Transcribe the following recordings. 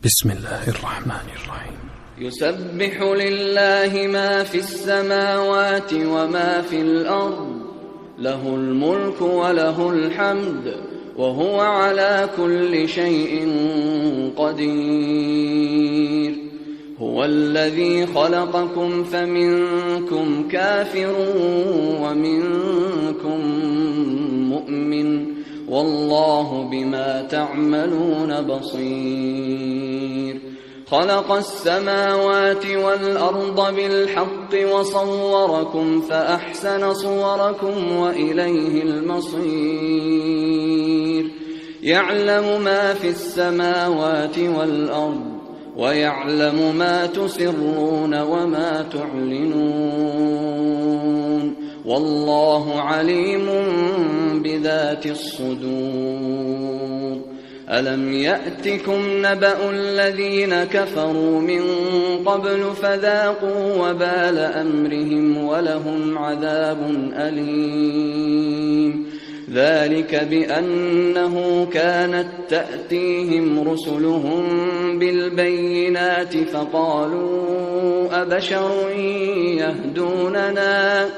بسم الله الرحمن الرحيم. يسبح لله ما في السماوات وما في الأرض، له الملك وله الحمد، وهو على كل شيء قدير. هو الذي خلقكم فمنكم كافر ومنكم مؤمن، والله بما تعملون بصير. خلق السماوات والأرض بالحق وصوركم فأحسن صوركم وإليه المصير. يعلم ما في السماوات والأرض ويعلم ما تسرون وما تعلنون، والله عليم بذات الصدور. ألم يأتكم نبأ الذين كفروا من قبل فذاقوا وبال أمرهم ولهم عذاب أليم. ذلك بأنه كانت تأتيهم رسلهم بالبينات فقالوا أبشر يهدوننا،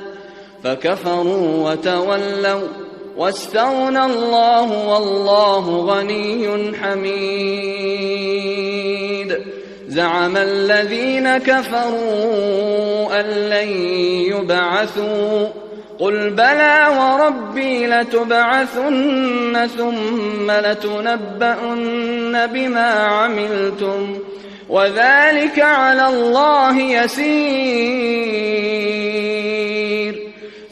فكفروا وتولوا واستغنى الله والله غني حميد. زعم الذين كفروا أن لن يبعثوا، قل بلى وربي لتبعثن ثم لتنبؤن بما عملتم وذلك على الله يسير.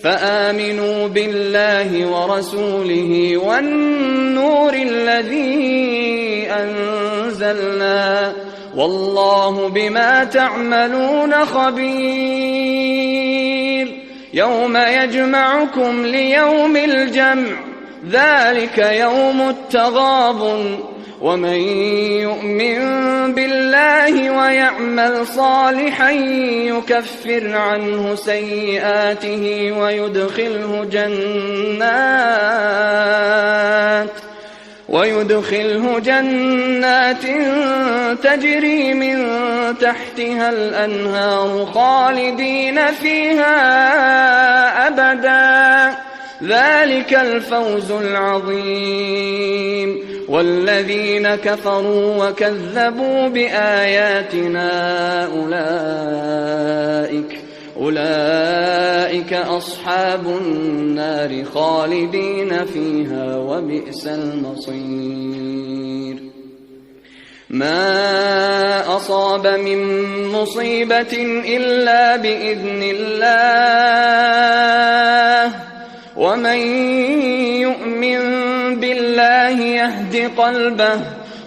فآمنوا بالله ورسوله والنور الذي أنزلنا، والله بما تعملون خبير. يوم يجمعكم ليوم الجمع، ذلك يوم التغابن. ومن يؤمن بالله ويعمل صالحا يكفر عنه سيئاته ويدخله جنات تجري من تحتها الأنهار خالدين فيها أبدا، ذلك الفوز العظيم. والذين كفروا وكذبوا بآياتنا أولئك أصحاب النار خالدين فيها وبئس المصير. ما أصاب من مصيبة إلا بإذن الله، ومن يؤمن بالله يهد قلبه،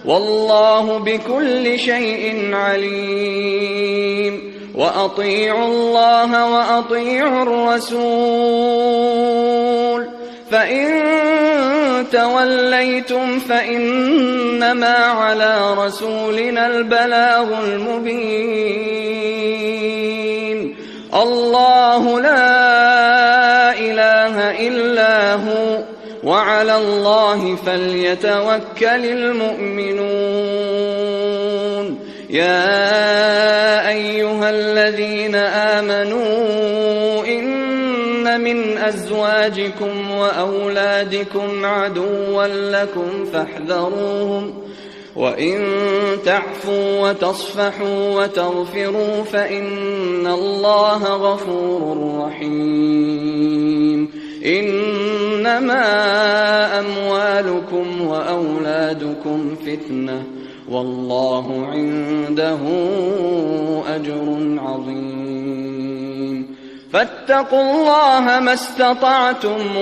والله بكل شيء عليم. وأطيعوا الله وأطيعوا الرسول، فإن توليتم فإنما على رسولنا البلاغ المبين. الله لا إله إلا هو، وعلى الله فليتوكل المؤمنون. يا أيها الذين آمنوا إن من أزواجكم وأولادكم عدوا لكم فاحذروهم، وإن تعفوا وتصفحوا وتغفروا فإن الله غفور رحيم. إنما أموالكم وأولادكم فتنة، والله عنده أجر عظيم. فاتقوا الله ما استطعتم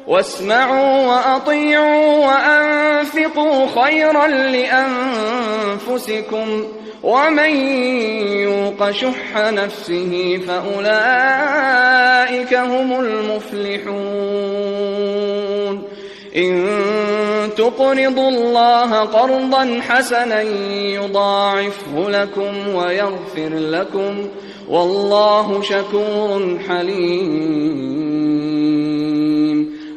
واسمعوا وأطيعوا وأنفقوا خيرا لأنفسكم، ومن يوق شح نفسه فأولئك هم المفلحون. إن تقرضوا الله قرضا حسنا يضاعفه لكم ويغفر لكم، والله شكور حليم.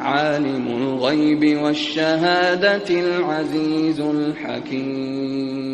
عالم الغيب والشهادة العزيز الحكيم.